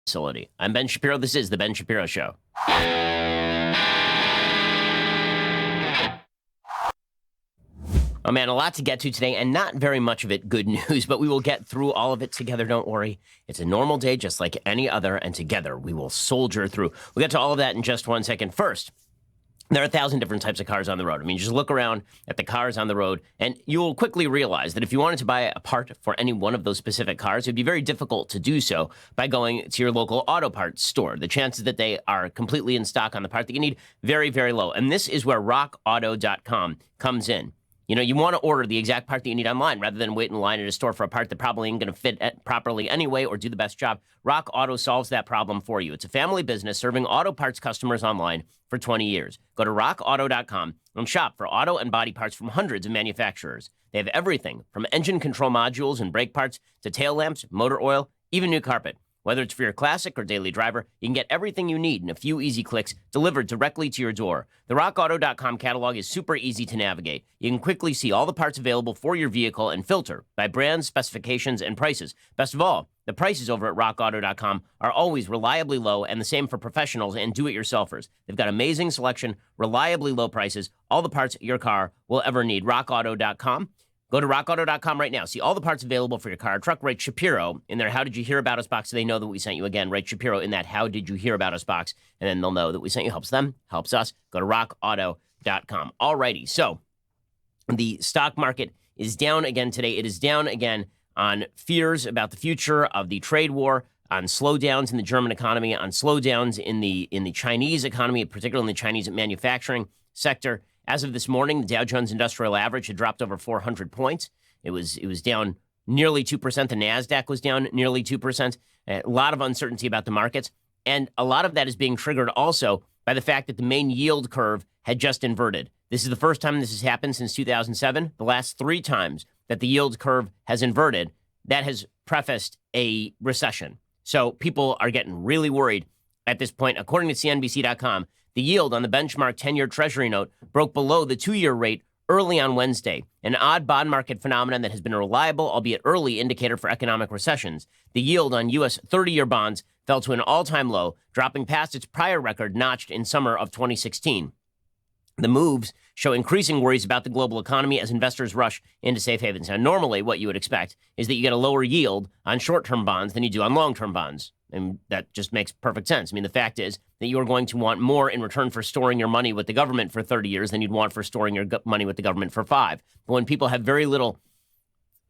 facility. I'm Ben Shapiro. This is The Ben Shapiro Show. Oh, man, a lot to get to today, and not very much of it good news, but we will get through all of it together. Don't worry. It's a normal day just like any other, and together we will soldier through. We'll get to all of that in just 1 second. First, there are 1,000 different types of cars on the road. I mean, just look around at the cars on the road, and you will quickly realize that if you wanted to buy a part for any one of those specific cars, it would be very difficult to do so by going to your local auto parts store. The chances that they are completely in stock on the part that you need, very, very low. And this is where rockauto.com comes in. You know, you want to order the exact part that you need online rather than wait in line at a store for a part that probably ain't going to fit properly anyway or do the best job. Rock Auto solves that problem for you. It's a family business serving auto parts customers online for 20 years. Go to rockauto.com and shop for auto and body parts from hundreds of manufacturers. They have everything from engine control modules and brake parts to tail lamps, motor oil, even new carpet. Whether it's for your classic or daily driver, you can get everything you need in a few easy clicks delivered directly to your door. The rockauto.com catalog is super easy to navigate. You can quickly see all the parts available for your vehicle and filter by brands, specifications, and prices. Best of all, the prices over at rockauto.com are always reliably low, and the same for professionals and do-it-yourselfers. They've got amazing selection, reliably low prices, all the parts your car will ever need. rockauto.com. Go to rockauto.com right now. See all the parts available for your car, truck. Write Shapiro in their How Did You Hear About Us box so they know that we sent you. Again, write Shapiro in that How Did You Hear About Us box, and then they'll know that we sent you. Helps them, helps us. Go to rockauto.com. All righty. So the stock market is down again today. It is down again on fears about the future of the trade war, on slowdowns in the German economy, on slowdowns in the Chinese economy, particularly in the Chinese manufacturing sector. As of this morning, the Dow Jones Industrial Average had dropped over 400 points. It was down nearly 2%. The NASDAQ was down nearly 2%. A lot of uncertainty about the markets. And a lot of that is being triggered also by the fact that the main yield curve had just inverted. This is the first time this has happened since 2007. The last 3 times that the yield curve has inverted, that has prefaced a recession. So people are getting really worried at this point. According to CNBC.com, the yield on the benchmark 10-year Treasury note broke below the 2-year rate early on Wednesday, an odd bond market phenomenon that has been a reliable, albeit early, indicator for economic recessions. The yield on U.S. 30-year bonds fell to an all-time low, dropping past its prior record notched in summer of 2016. The moves show increasing worries about the global economy as investors rush into safe havens. Now, normally what you would expect is that you get a lower yield on short-term bonds than you do on long-term bonds. And that just makes perfect sense. I mean, the fact is that you are going to want more in return for storing your money with the government for 30 years than you'd want for storing your money with the government for 5. But when people have very little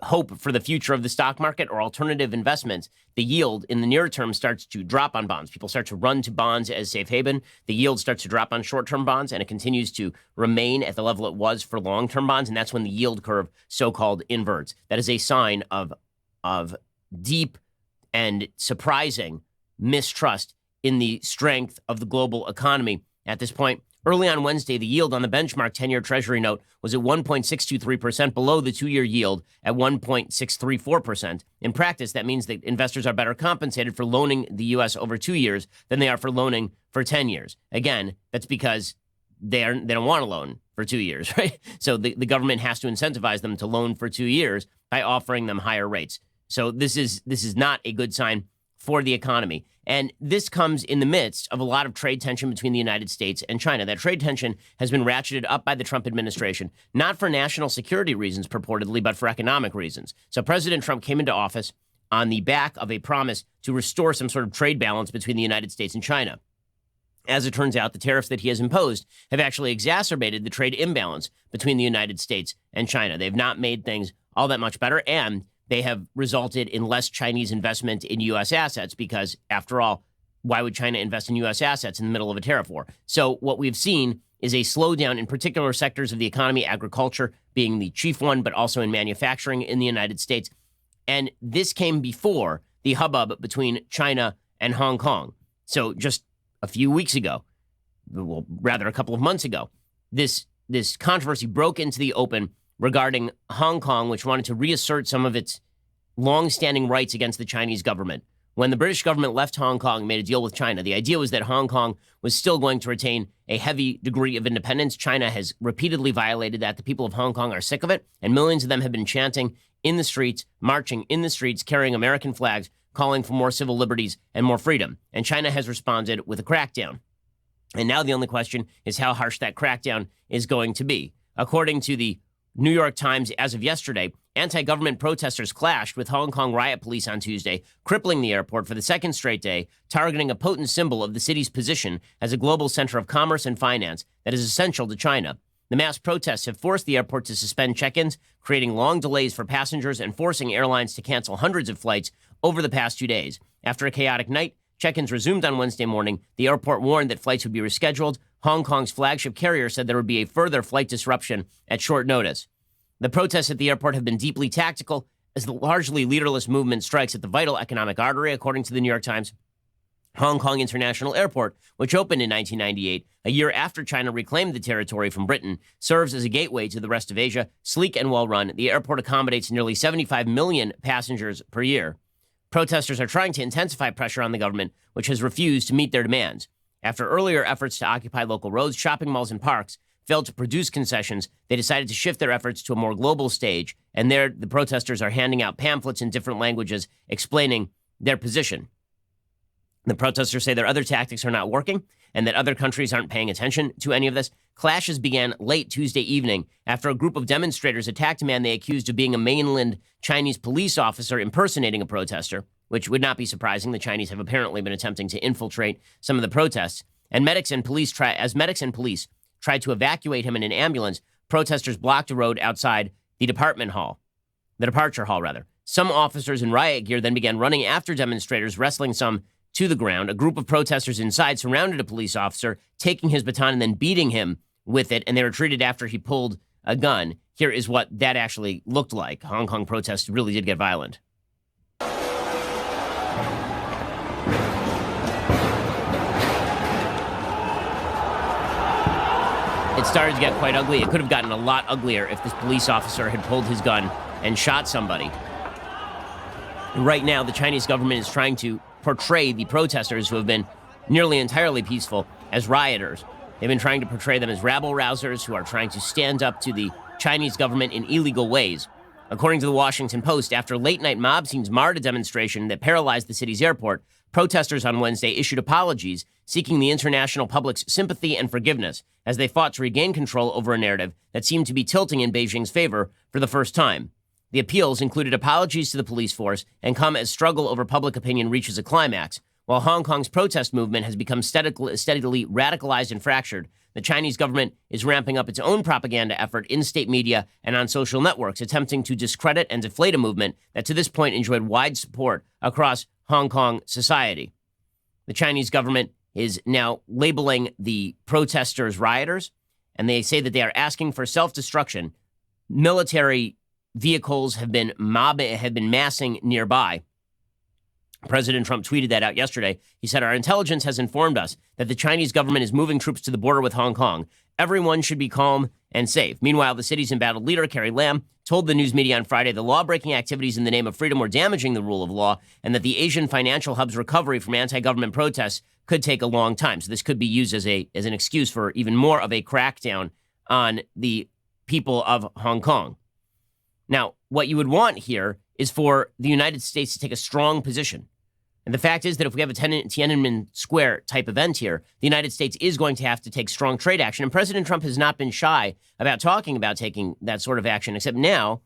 hope for the future of the stock market or alternative investments, the yield in the near term starts to drop on bonds. People start to run to bonds as safe haven. The yield starts to drop on short-term bonds, and it continues to remain at the level it was for long-term bonds, and that's when the yield curve so-called inverts. That is a sign of deep and surprising mistrust in the strength of the global economy at this point. Early on Wednesday, the yield on the benchmark 10-year Treasury note was at 1.623%, below the 2-year yield at 1.634%. In practice, that means that investors are better compensated for loaning the U.S. over 2 years than they are for loaning for 10 years. Again, that's because they don't want to loan for 2 years, right? So the government has to incentivize them to loan for 2 years by offering them higher rates. So this is not a good sign for the economy. And this comes in the midst of a lot of trade tension between the United States and China. That trade tension has been ratcheted up by the Trump administration, not for national security reasons purportedly, but for economic reasons. So President Trump came into office on the back of a promise to restore some sort of trade balance between the United States and China. As it turns out, the tariffs that he has imposed have actually exacerbated the trade imbalance between the United States and China. They've not made things all that much better, and they have resulted in less Chinese investment in U.S. assets because, after all, why would China invest in U.S. assets in the middle of a tariff war? So what we've seen is a slowdown in particular sectors of the economy, agriculture being the chief one, but also in manufacturing in the United States. And this came before the hubbub between China and Hong Kong. So just a few weeks ago, well, rather a couple of months ago, this controversy broke into the open regarding Hong Kong, which wanted to reassert some of its long-standing rights against the Chinese government. When the British government left Hong Kong and made a deal with China, the idea was that Hong Kong was still going to retain a heavy degree of independence. China has repeatedly violated that. The people of Hong Kong are sick of it, and millions of them have been chanting in the streets, marching in the streets, carrying American flags calling for more civil liberties and more freedom. And China has responded with a crackdown. And now the only question is how harsh that crackdown is going to be. According to the New York Times, as of yesterday, anti-government protesters clashed with Hong Kong riot police on Tuesday, crippling the airport for the second straight day, targeting a potent symbol of the city's position as a global center of commerce and finance that is essential to China. The mass protests have forced the airport to suspend check-ins, creating long delays for passengers and forcing airlines to cancel hundreds of flights over the past 2 days. After a chaotic night, check-ins resumed on Wednesday morning. The airport warned that flights would be rescheduled. Hong Kong's flagship carrier said there would be a further flight disruption at short notice. The protests at the airport have been deeply tactical as the largely leaderless movement strikes at the vital economic artery, according to the New York Times. Hong Kong International Airport, which opened in 1998, a year after China reclaimed the territory from Britain, serves as a gateway to the rest of Asia. Sleek and well-run, the airport accommodates nearly 75 million passengers per year. Protesters are trying to intensify pressure on the government, which has refused to meet their demands. After earlier efforts to occupy local roads, shopping malls, and parks failed to produce concessions, they decided to shift their efforts to a more global stage, and there the protesters are handing out pamphlets in different languages explaining their position. The protesters say their other tactics are not working and that other countries aren't paying attention to any of this. Clashes began late Tuesday evening after a group of demonstrators attacked a man they accused of being a mainland Chinese police officer impersonating a protester, which would not be surprising. The Chinese have apparently been attempting to infiltrate some of the protests. And medics and police tried to evacuate him in an ambulance, protesters blocked a road outside the departure hall. Some officers in riot gear then began running after demonstrators, wrestling some to the ground. A group of protesters inside surrounded a police officer, taking his baton and then beating him with it, and they retreated after he pulled a gun. Here is what that actually looked like. Hong Kong protests really did get violent. It started to get quite ugly. It could have gotten a lot uglier if this police officer had pulled his gun and shot somebody. Right now, the Chinese government is trying to portray the protesters, who have been nearly entirely peaceful, as rioters. They've been trying to portray them as rabble-rousers who are trying to stand up to the Chinese government in illegal ways. According to the Washington Post, after late-night mob scenes marred a demonstration that paralyzed the city's airport, protesters on Wednesday issued apologies, seeking the international public's sympathy and forgiveness as they fought to regain control over a narrative that seemed to be tilting in Beijing's favor for the first time. The appeals included apologies to the police force and come as struggle over public opinion reaches a climax. While Hong Kong's protest movement has become steadily radicalized and fractured, the Chinese government is ramping up its own propaganda effort in state media and on social networks, attempting to discredit and deflate a movement that to this point enjoyed wide support across Hong Kong society. The Chinese government is now labeling the protesters rioters, and they say that they are asking for self-destruction. Military vehicles have been massing nearby. President Trump tweeted that out yesterday. He said, "Our intelligence has informed us that the Chinese government is moving troops to the border with Hong Kong. Everyone should be calm and safe." Meanwhile, the city's embattled leader, Carrie Lam, told the news media on Friday the law-breaking activities in the name of freedom were damaging the rule of law and that the Asian financial hub's recovery from anti-government protests could take a long time. So this could be used as an excuse for even more of a crackdown on the people of Hong Kong. Now, what you would want here is for the United States to take a strong position. And the fact is that if we have a Tiananmen Square type event here, the United States is going to have to take strong trade action. And President Trump has not been shy about talking about taking that sort of action, except now,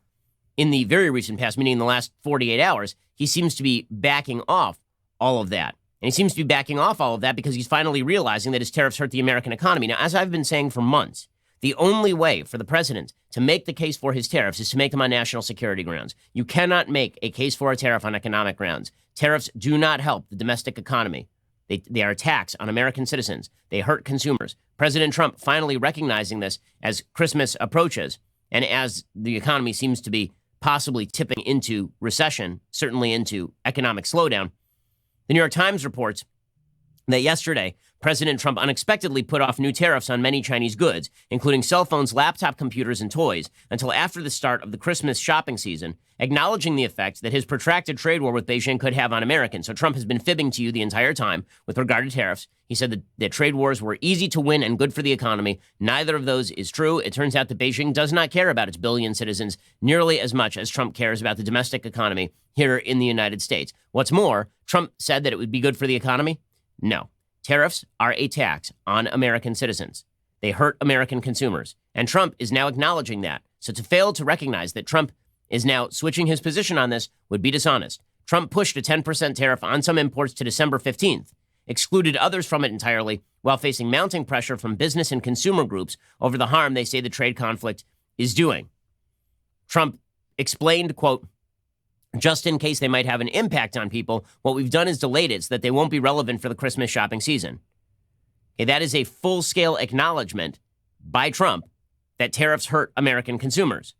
in the very recent past, meaning in the last 48 hours, he seems to be backing off all of that. And he seems to be backing off all of that because he's finally realizing that his tariffs hurt the American economy. Now, as I've been saying for months, the only way for the president to make the case for his tariffs is to make them on national security grounds. You cannot make a case for a tariff on economic grounds. Tariffs do not help the domestic economy. They are a tax on American citizens. They hurt consumers. President Trump finally recognizing this as Christmas approaches and as the economy seems to be possibly tipping into recession, certainly into economic slowdown. The New York Times reports that yesterday, President Trump unexpectedly put off new tariffs on many Chinese goods, including cell phones, laptop computers, and toys, until after the start of the Christmas shopping season, acknowledging the effect that his protracted trade war with Beijing could have on Americans. So Trump has been fibbing to you the entire time with regard to tariffs. He said that trade wars were easy to win and good for the economy. Neither of those is true. It turns out that Beijing does not care about its billion citizens nearly as much as Trump cares about the domestic economy here in the United States. What's more, Trump said that it would be good for the economy. No. Tariffs are a tax on American citizens. They hurt American consumers. And Trump is now acknowledging that. So to fail to recognize that Trump is now switching his position on this would be dishonest. Trump pushed a 10% tariff on some imports to December 15th, excluded others from it entirely, while facing mounting pressure from business and consumer groups over the harm they say the trade conflict is doing. Trump explained, quote, just in case they might have an impact on people, what we've done is delayed it so that they won't be relevant for the Christmas shopping season. Okay, that is a full-scale acknowledgement by Trump that tariffs hurt American consumers.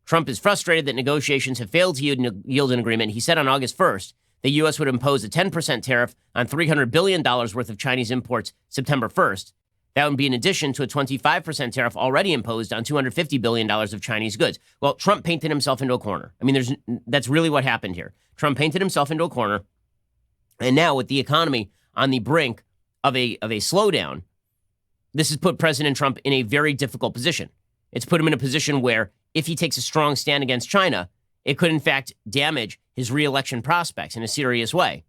Trump is frustrated that negotiations have failed to yield an agreement. He said on August 1st the U.S. would impose a 10% tariff on $300 billion worth of Chinese imports September 1st. That would be in addition to a 25% tariff already imposed on $250 billion of Chinese goods. Well, Trump painted himself into a corner. I mean, that's really what happened here. Trump painted himself into a corner. And now with the economy on the brink of a slowdown, this has put President Trump in a very difficult position. It's put him in a position where if he takes a strong stand against China, it could in fact damage his reelection prospects in a serious way.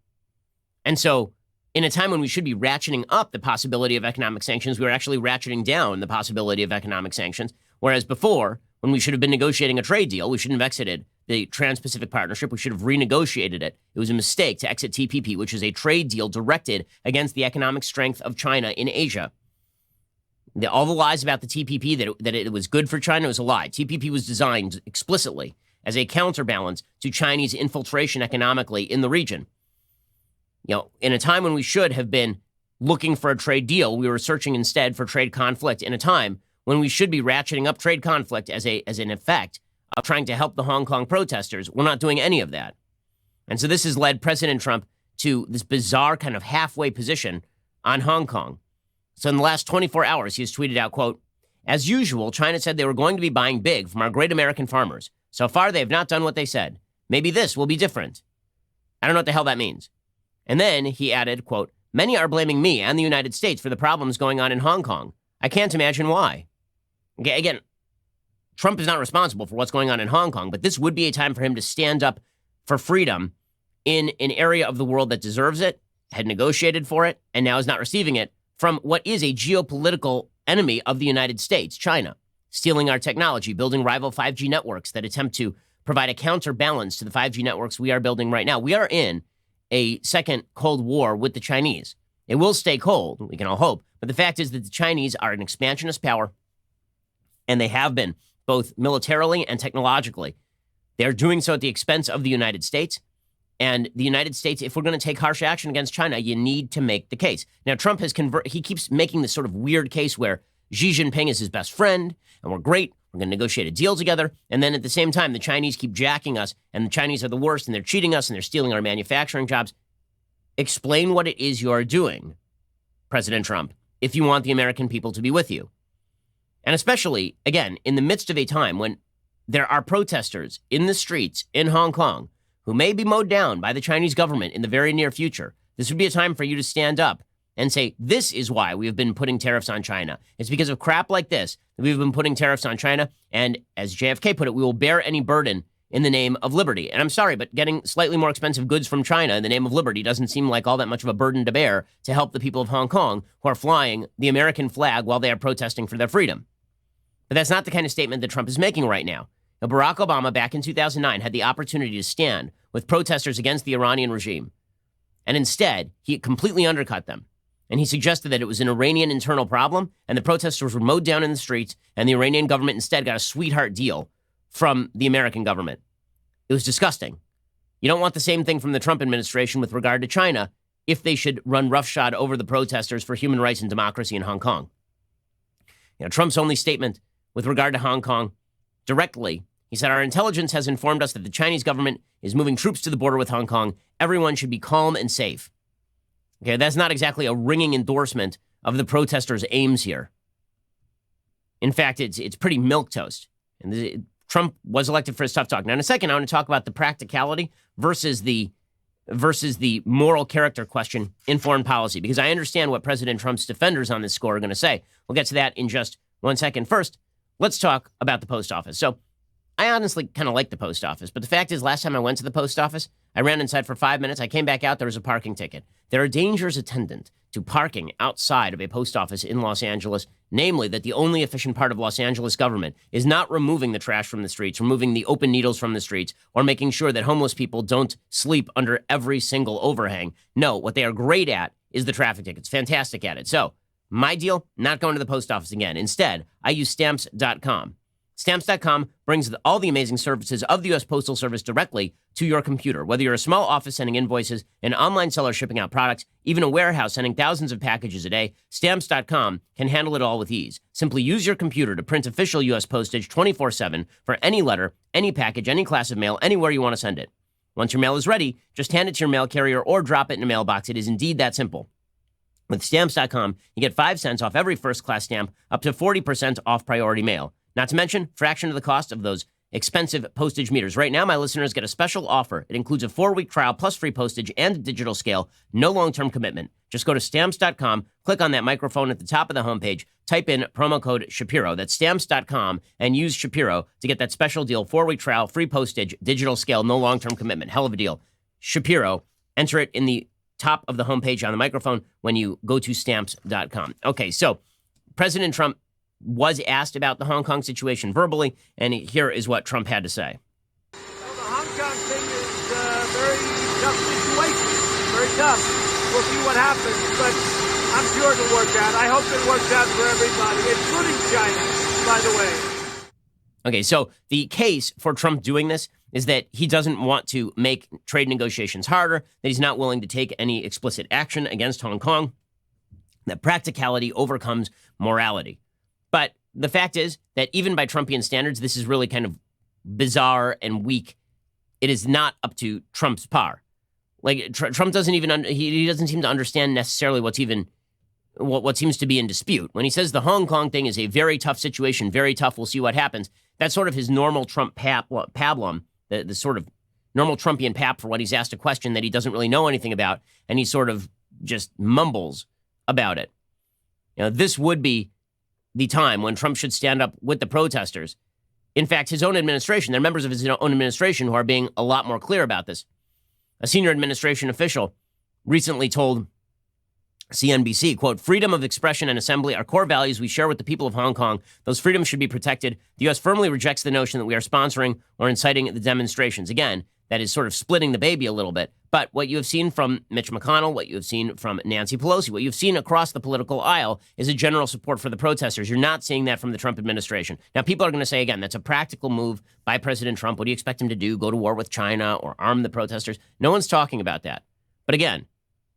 And so in a time when we should be ratcheting up the possibility of economic sanctions, we're actually ratcheting down the possibility of economic sanctions. Whereas before, when we should have been negotiating a trade deal, we shouldn't have exited the Trans-Pacific Partnership. We should have renegotiated it. It was a mistake to exit TPP, which is a trade deal directed against the economic strength of China in Asia. All the lies about the TPP, that it was good for China, was a lie. TPP was designed explicitly as a counterbalance to Chinese infiltration economically in the region. You know, in a time when we should have been looking for a trade deal, we were searching instead for trade conflict in a time when we should be ratcheting up trade conflict as an effect of trying to help the Hong Kong protesters. We're not doing any of that. And so this has led President Trump to this bizarre kind of halfway position on Hong Kong. So in the last 24 hours, he has tweeted out, quote, as usual, China said they were going to be buying big from our great American farmers. So far, they have not done what they said. Maybe this will be different. I don't know what the hell that means. And then he added, quote, many are blaming me and the United States for the problems going on in Hong Kong. I can't imagine why. Okay, again, Trump is not responsible for what's going on in Hong Kong, but this would be a time for him to stand up for freedom in an area of the world that deserves it, had negotiated for it, and now is not receiving it from what is a geopolitical enemy of the United States, China, stealing our technology, building rival 5G networks that attempt to provide a counterbalance to the 5G networks we are building right now. We are in a second Cold War with the Chinese. It will stay cold, we can all hope, but the fact is that the Chinese are an expansionist power, and they have been, both militarily and technologically. They're doing so at the expense of the United States, and the United States, if we're going to take harsh action against China, you need to make the case. Now, Trump has he keeps making this sort of weird case where Xi Jinping is his best friend, and we're great, we're going to negotiate a deal together, and then at the same time, the Chinese keep jacking us, and the Chinese are the worst, and they're cheating us, and they're stealing our manufacturing jobs. Explain what it is you're doing, President Trump, if you want the American people to be with you. And especially, again, in the midst of a time when there are protesters in the streets in Hong Kong who may be mowed down by the Chinese government in the very near future, this would be a time for you to stand up and say, this is why we have been putting tariffs on China. It's because of crap like this that we've been putting tariffs on China. And as JFK put it, we will bear any burden in the name of liberty. And I'm sorry, but getting slightly more expensive goods from China in the name of liberty doesn't seem like all that much of a burden to bear to help the people of Hong Kong who are flying the American flag while they are protesting for their freedom. But that's not the kind of statement that Trump is making right now. Now, Barack Obama, back in 2009, had the opportunity to stand with protesters against the Iranian regime. And instead, he completely undercut them. And he suggested that it was an Iranian internal problem, and the protesters were mowed down in the streets, and the Iranian government instead got a sweetheart deal from the American government. It was disgusting. You don't want the same thing from the Trump administration with regard to China if they should run roughshod over the protesters for human rights and democracy in Hong Kong. You know, Trump's only statement with regard to Hong Kong directly, he said, our intelligence has informed us that the Chinese government is moving troops to the border with Hong Kong. Everyone should be calm and safe. Okay, that's not exactly a ringing endorsement of the protesters' aims here. In fact, it's pretty milquetoast. And Trump was elected for his tough talk. Now, in a second, I want to talk about the practicality versus the moral character question in foreign policy, because I understand what President Trump's defenders on this score are going to say. We'll get to that in just 1 second. First, let's talk about the post office. So I honestly kind of like the post office, but the fact is, last time I went to the post office, I ran inside for 5 minutes. I came back out. There was a parking ticket. There are dangers attendant to parking outside of a post office in Los Angeles, namely that the only efficient part of Los Angeles government is not removing the trash from the streets, removing the open needles from the streets, or making sure that homeless people don't sleep under every single overhang. No, what they are great at is the traffic tickets. Fantastic at it. So my deal, not going to the post office again. Instead, I use Stamps.com. Stamps.com brings all the amazing services of the U.S. Postal Service directly to your computer. Whether you're a small office sending invoices, an online seller shipping out products, even a warehouse sending thousands of packages a day, Stamps.com can handle it all with ease. Simply use your computer to print official U.S. postage 24/7 for any letter, any package, any class of mail, anywhere you want to send it. Once your mail is ready, just hand it to your mail carrier or drop it in a mailbox. It is indeed that simple. With Stamps.com, you get 5 cents off every first-class stamp, up to 40% off priority mail. Not to mention, fraction of the cost of those expensive postage meters. Right now, my listeners get a special offer. It includes a 4-week trial plus free postage and a digital scale. No long-term commitment. Just go to Stamps.com, click on that microphone at the top of the homepage, type in promo code Shapiro. That's Stamps.com, and use Shapiro to get that special deal. 4-week trial, free postage, digital scale, no long-term commitment. Hell of a deal. Shapiro. Enter it in the top of the homepage on the microphone when you go to Stamps.com. Okay, so President Trump was asked about the Hong Kong situation verbally, and here is what Trump had to say. Well, the Hong Kong thing is a very tough situation. Very tough. We'll see what happens, but I'm sure it'll work out. I hope it works out for everybody, including China, by the way. Okay, so the case for Trump doing this is that he doesn't want to make trade negotiations harder, that he's not willing to take any explicit action against Hong Kong, that practicality overcomes morality. But the fact is that even by Trumpian standards, this is really kind of bizarre and weak. It is not up to Trump's par. Like Trump doesn't even he doesn't seem to understand necessarily what seems to be in dispute. When he says the Hong Kong thing is a very tough situation, very tough, we'll see what happens. That's sort of his normal Trump pablum, the sort of normal Trumpian pap for when he's asked a question that he doesn't really know anything about, and he sort of just mumbles about it. You know, this would be the time when Trump should stand up with the protesters. In fact, his own administration, there are members of his own administration who are being a lot more clear about this. A senior administration official recently told CNBC, quote, "Freedom of expression and assembly are core values we share with the people of Hong Kong. Those freedoms should be protected. The U.S. firmly rejects the notion that we are sponsoring or inciting the demonstrations." Again, that is sort of splitting the baby a little bit. But what you have seen from Mitch McConnell, what you have seen from Nancy Pelosi, what you've seen across the political aisle is a general support for the protesters. You're not seeing that from the Trump administration. Now, people are going to say, again, that's a practical move by President Trump. What do you expect him to do? Go to war with China or arm the protesters? No one's talking about that. But again,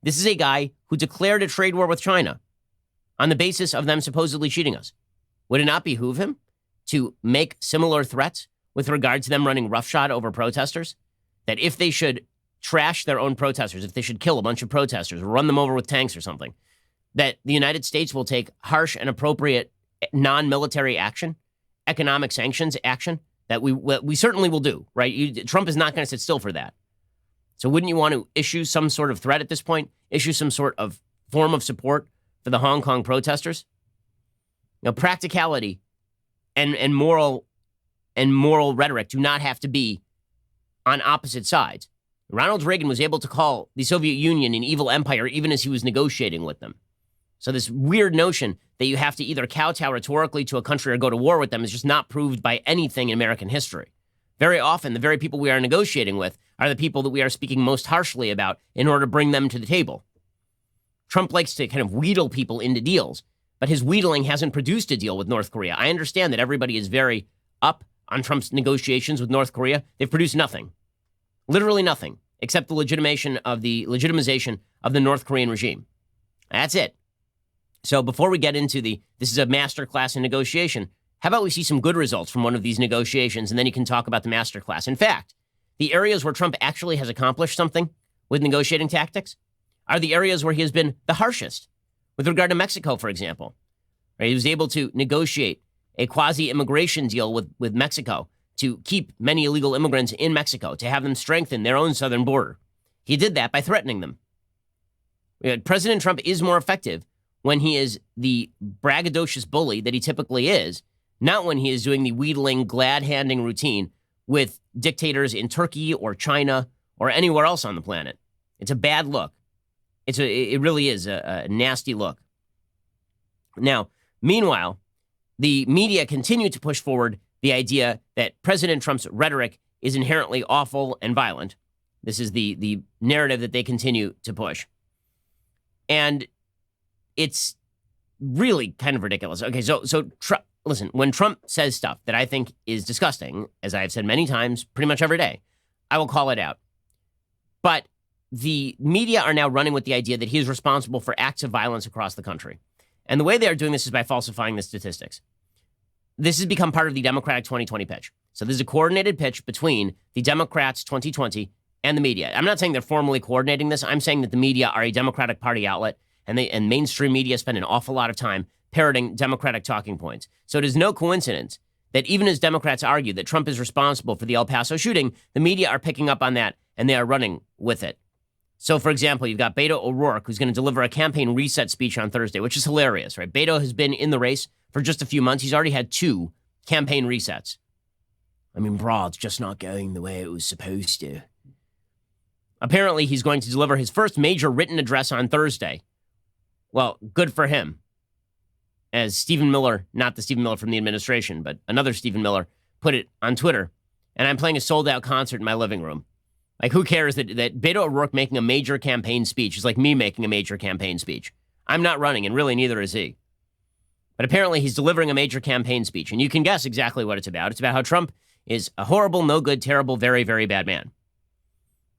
this is a guy who declared a trade war with China on the basis of them supposedly cheating us. Would it not behoove him to make similar threats with regard to them running roughshod over protesters? That if they should trash their own protesters, if they should kill a bunch of protesters, or run them over with tanks or something, that the United States will take harsh and appropriate non-military action, economic sanctions action, that we certainly will do, right? Trump is not going to sit still for that. So wouldn't you want to issue some sort of threat at this point? Issue some sort of form of support for the Hong Kong protesters? Now, practicality and moral rhetoric do not have to be on opposite sides. Ronald Reagan was able to call the Soviet Union an evil empire even as he was negotiating with them. So this weird notion that you have to either kowtow rhetorically to a country or go to war with them is just not proved by anything in American history. Very often, the very people we are negotiating with are the people that we are speaking most harshly about in order to bring them to the table. Trump likes to kind of wheedle people into deals, but his wheedling hasn't produced a deal with North Korea. I understand that everybody is very up on Trump's negotiations with North Korea. They've produced nothing. Literally nothing, except the legitimization of the North Korean regime. That's it. So before we get into this is a masterclass in negotiation, how about we see some good results from one of these negotiations, and then you can talk about the masterclass. In fact, the areas where Trump actually has accomplished something with negotiating tactics are the areas where he has been the harshest. With regard to Mexico, for example, right? He was able to negotiate a quasi-immigration deal with Mexico to keep many illegal immigrants in Mexico, to have them strengthen their own southern border. He did that by threatening them. President Trump is more effective when he is the braggadocious bully that he typically is, not when he is doing the wheedling, glad-handing routine with dictators in Turkey or China or anywhere else on the planet. It's a bad look. It really is a nasty look. Now, meanwhile, the media continue to push forward the idea that President Trump's rhetoric is inherently awful and violent. This is the narrative that they continue to push. And it's really kind of ridiculous. Okay, so listen, when Trump says stuff that I think is disgusting, as I have said many times, pretty much every day, I will call it out. But the media are now running with the idea that he is responsible for acts of violence across the country. And the way they are doing this is by falsifying the statistics. This has become part of the Democratic 2020 pitch. So this is a coordinated pitch between the Democrats 2020 and the media. I'm not saying they're formally coordinating this. I'm saying that the media are a Democratic Party outlet, and mainstream media spend an awful lot of time parroting Democratic talking points. So it is no coincidence that even as Democrats argue that Trump is responsible for the El Paso shooting, the media are picking up on that, and they are running with it. So, for example, you've got Beto O'Rourke, who's going to deliver a campaign reset speech on Thursday, which is hilarious, right? Beto has been in the race for just a few months. He's already had 2 campaign resets. I mean, brah, it's just not going the way it was supposed to. Apparently, he's going to deliver his first major written address on Thursday. Well, good for him. As Stephen Miller, not the Stephen Miller from the administration, but another Stephen Miller, put it on Twitter, and I'm playing a sold-out concert in my living room. Like, who cares that Beto O'Rourke making a major campaign speech is like me making a major campaign speech. I'm not running, and really neither is he. But apparently he's delivering a major campaign speech, and you can guess exactly what it's about. It's about how Trump is a horrible, no good, terrible, very, very bad man.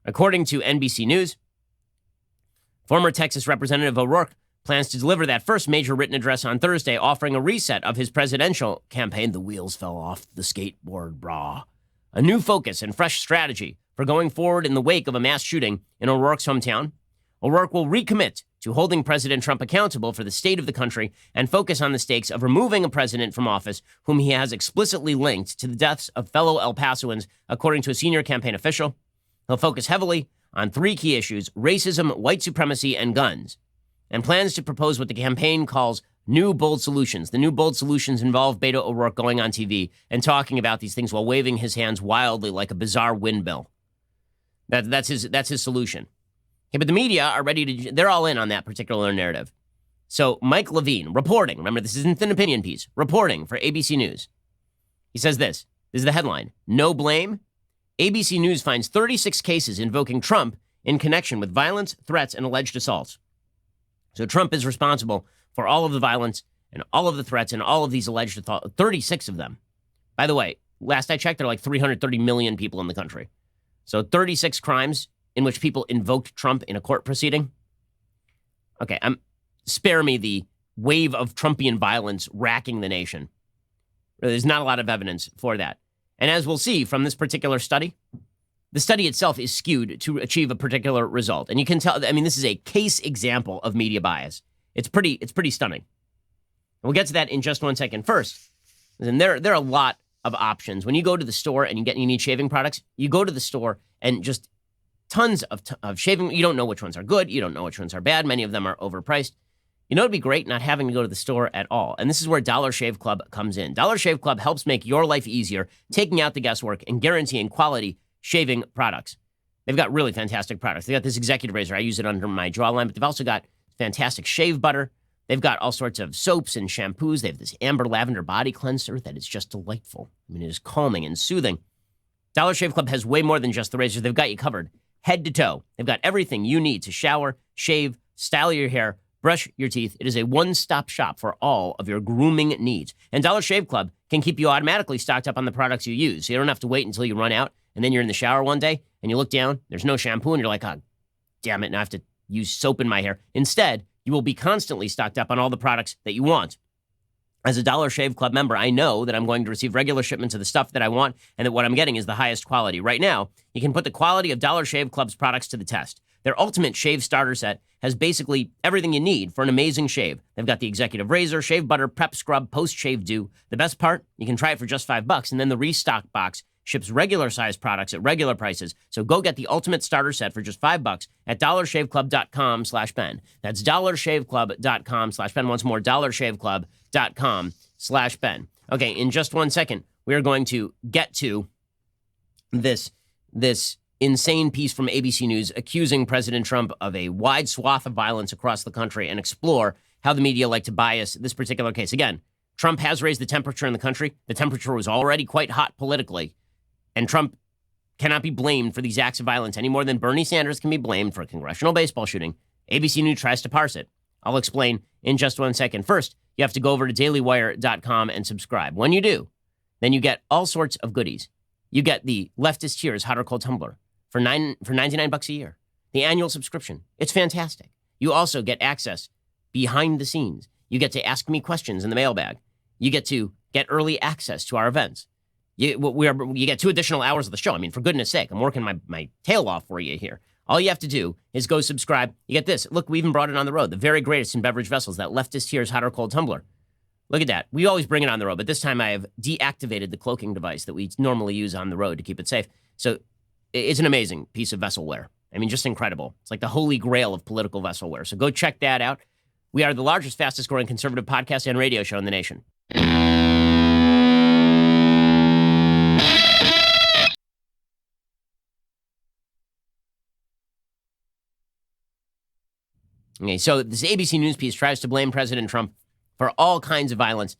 According to NBC News, former Texas Representative O'Rourke plans to deliver that first major written address on Thursday, offering a reset of his presidential campaign. The wheels fell off the skateboard, brah. A new focus and fresh strategy for going forward in the wake of a mass shooting in O'Rourke's hometown. O'Rourke will recommit to holding President Trump accountable for the state of the country and focus on the stakes of removing a president from office whom he has explicitly linked to the deaths of fellow El Pasoans, according to a senior campaign official. He'll focus heavily on 3 key issues: racism, white supremacy, and guns, and plans to propose what the campaign calls new bold solutions. The new bold solutions involve Beto O'Rourke going on TV and talking about these things while waving his hands wildly like a bizarre windmill. That's his solution. Okay, but the media are they're all in on that particular narrative. So Mike Levine, reporting, remember this isn't an opinion piece, reporting for ABC News. He says this is the headline: no blame. ABC News finds 36 cases invoking Trump in connection with violence, threats, and alleged assaults. So Trump is responsible for all of the violence and all of the threats and all of these alleged assaults, 36 of them. By the way, last I checked, there are like 330 million people in the country. So 36 crimes in which people invoked Trump in a court proceeding. Okay, spare me the wave of Trumpian violence racking the nation. There's not a lot of evidence for that. And as we'll see from this particular study, the study itself is skewed to achieve a particular result. And you can tell, I mean, this is a case example of media bias. It's pretty stunning. And we'll get to that in just one second. First, and there are a lot of options. When you go to the store and you need shaving products, you go to the store and just tons of shaving. You don't know which ones are good. You don't know which ones are bad. Many of them are overpriced. You know, it'd be great not having to go to the store at all. And this is where Dollar Shave Club comes in. Dollar Shave Club helps make your life easier, taking out the guesswork and guaranteeing quality shaving products. They've got really fantastic products. They got this executive razor. I use it under my jawline, but they've also got fantastic shave butter. They've got all sorts of soaps and shampoos. They have this amber lavender body cleanser that is just delightful. I mean, it is calming and soothing. Dollar Shave Club has way more than just the razors. They've got you covered head to toe. They've got everything you need to shower, shave, style your hair, brush your teeth. It is a one-stop shop for all of your grooming needs. And Dollar Shave Club can keep you automatically stocked up on the products you use. So you don't have to wait until you run out and then you're in the shower one day and you look down, there's no shampoo, and you're like, oh, damn it, now I have to use soap in my hair. Instead, you will be constantly stocked up on all the products that you want. As a Dollar Shave Club member, I know that I'm going to receive regular shipments of the stuff that I want and that what I'm getting is the highest quality. Right now, you can put the quality of Dollar Shave Club's products to the test. Their ultimate shave starter set has basically everything you need for an amazing shave. They've got the executive razor, shave butter, prep scrub, post-shave dew. The best part, you can try it for just $5, and then the restock box ships regular-sized products at regular prices. So go get the ultimate starter set for just $5 at dollarshaveclub.com/Ben. That's dollarshaveclub.com/Ben. Once more, dollarshaveclub.com/Ben. Okay, in just 1 second, we are going to get to this insane piece from ABC News accusing President Trump of a wide swath of violence across the country and explore how the media like to bias this particular case. Again, Trump has raised the temperature in the country. The temperature was already quite hot politically, and Trump cannot be blamed for these acts of violence any more than Bernie Sanders can be blamed for a congressional baseball shooting. ABC News tries to parse it. I'll explain in just 1 second. First, you have to go over to dailywire.com and subscribe. When you do, then you get all sorts of goodies. You get the Leftist Tears Hot or Cold Tumbler for $99 a year. The annual subscription. It's fantastic. You also get access behind the scenes. You get to ask me questions in the mailbag. You get to get early access to our events. You get 2 additional hours of the show. I mean, for goodness sake, I'm working my tail off for you here. All you have to do is go subscribe. You get this. Look, we even brought it on the road. The very greatest in beverage vessels, that Leftist Tears Hot or Cold Tumbler. Look at that. We always bring it on the road, but this time I have deactivated the cloaking device that we normally use on the road to keep it safe. So it's an amazing piece of vesselware. I mean, just incredible. It's like the holy grail of political vesselware. So go check that out. We are the largest, fastest growing conservative podcast and radio show in the nation. Okay, so this ABC News piece tries to blame President Trump for all kinds of violence.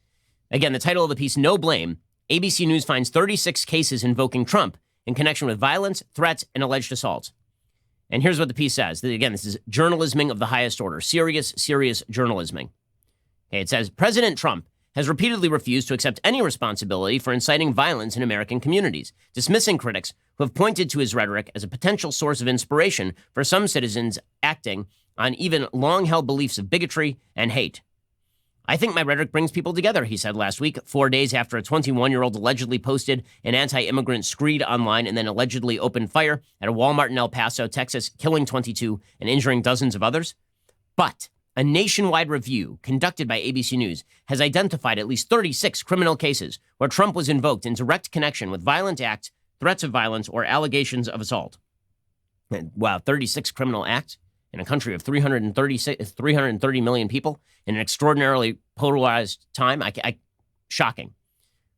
Again, the title of the piece, No Blame. ABC News finds 36 cases invoking Trump in connection with violence, threats, and alleged assaults. And here's what the piece says. Again, this is journalisming of the highest order. Serious journalisming. Okay, it says, President Trump has repeatedly refused to accept any responsibility for inciting violence in American communities, dismissing critics who have pointed to his rhetoric as a potential source of inspiration for some citizens acting on even long-held beliefs of bigotry and hate. I think my rhetoric brings people together, he said last week, 4 days after a 21-year-old allegedly posted an anti-immigrant screed online and then allegedly opened fire at a Walmart in El Paso, Texas, killing 22 and injuring dozens of others. But a nationwide review conducted by ABC News has identified at least 36 criminal cases where Trump was invoked in direct connection with violent acts, threats of violence, or allegations of assault. Wow, 36 criminal acts in a country of 330 million people in an extraordinarily polarized time. Shocking.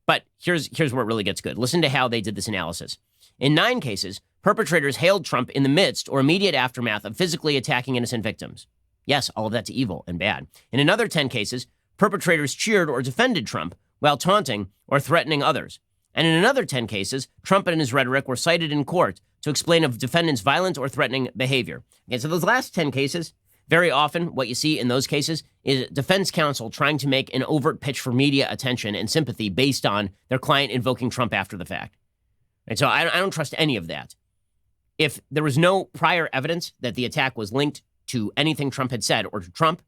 But here's where it really gets good. Listen to how they did this analysis. In 9 cases, perpetrators hailed Trump in the midst or immediate aftermath of physically attacking innocent victims. Yes, all of that's evil and bad. In another 10 cases, perpetrators cheered or defended Trump while taunting or threatening others. And in another 10 cases, Trump and his rhetoric were cited in court to explain a defendant's violent or threatening behavior. Okay, so those last 10 cases, very often what you see in those cases is defense counsel trying to make an overt pitch for media attention and sympathy based on their client invoking Trump after the fact. And so I don't trust any of that. If there was no prior evidence that the attack was linked to anything Trump had said or to Trump,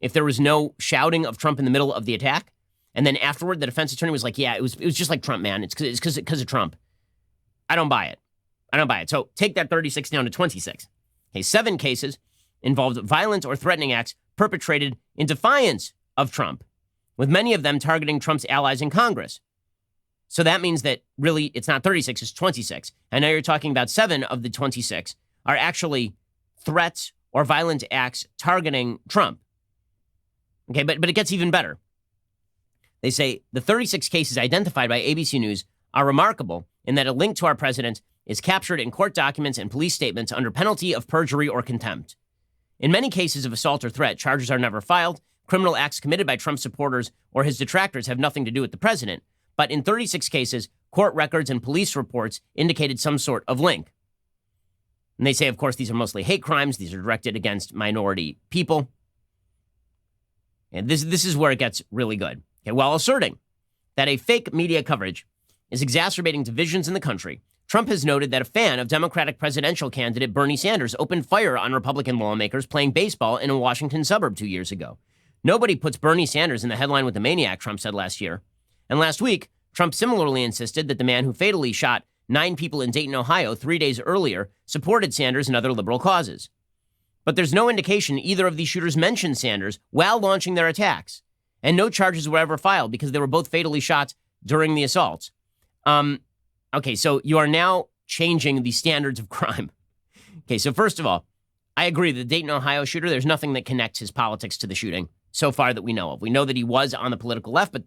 if there was no shouting of Trump in the middle of the attack, and then afterward the defense attorney was like, yeah, it was just like Trump, man. It's because of Trump. I don't buy it. So take that 36 down to 26. Okay, 7 cases involved violent or threatening acts perpetrated in defiance of Trump, with many of them targeting Trump's allies in Congress. So that means that really it's not 36, it's 26. And now you're talking about 7 of the 26 are actually threats or violent acts targeting Trump. Okay, but it gets even better. They say the 36 cases identified by ABC News are remarkable in that a link to our president is captured in court documents and police statements under penalty of perjury or contempt. In many cases of assault or threat, charges are never filed. Criminal acts committed by Trump supporters or his detractors have nothing to do with the president. But in 36 cases, court records and police reports indicated some sort of link. And they say, of course, these are mostly hate crimes. These are directed against minority people. And this is where it gets really good. Okay, while asserting that a fake media coverage is exacerbating divisions in the country, Trump has noted that a fan of Democratic presidential candidate Bernie Sanders opened fire on Republican lawmakers playing baseball in a Washington suburb 2 years ago. Nobody puts Bernie Sanders in the headline with the maniac, Trump said last year. And last week, Trump similarly insisted that the man who fatally shot 9 people in Dayton, Ohio 3 days earlier supported Sanders and other liberal causes. But there's no indication either of these shooters mentioned Sanders while launching their attacks. And no charges were ever filed because they were both fatally shot during the assaults. Okay, so you are now changing the standards of crime. Okay, so first of all, I agree that the Dayton, Ohio shooter, there's nothing that connects his politics to the shooting so far that we know of. We know that he was on the political left, but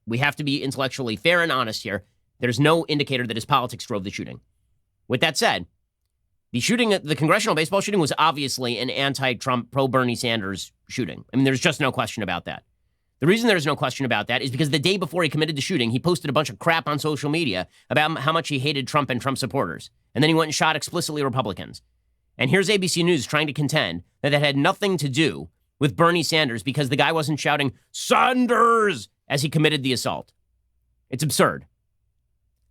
we have to be intellectually fair and honest here. There's no indicator that his politics drove the shooting. With that said, the shooting, the congressional baseball shooting, was obviously an anti-Trump, pro-Bernie Sanders shooting. I mean, there's just no question about that. The reason there's no question about that is because the day before he committed the shooting, he posted a bunch of crap on social media about how much he hated Trump and Trump supporters. And then he went and shot explicitly Republicans. And here's ABC News trying to contend that that had nothing to do with Bernie Sanders because the guy wasn't shouting Sanders as he committed the assault. It's absurd.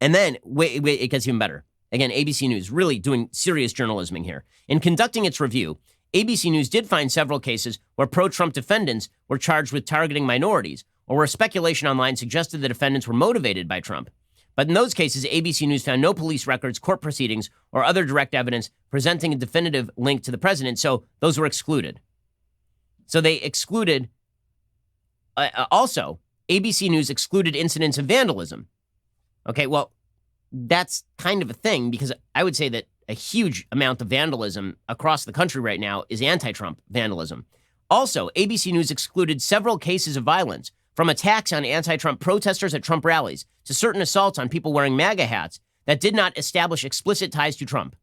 And then, wait, it gets even better. Again, ABC News really doing serious journalism here. In conducting its review, ABC News did find several cases where pro-Trump defendants were charged with targeting minorities, or where speculation online suggested the defendants were motivated by Trump. But in those cases, ABC News found no police records, court proceedings, or other direct evidence presenting a definitive link to the president, so those were excluded. So they excluded, also, ABC News excluded incidents of vandalism. Okay, well, that's kind of a thing because I would say that a huge amount of vandalism across the country right now is anti-Trump vandalism. Also, ABC News excluded several cases of violence, from attacks on anti-Trump protesters at Trump rallies to certain assaults on people wearing MAGA hats that did not establish explicit ties to Trump.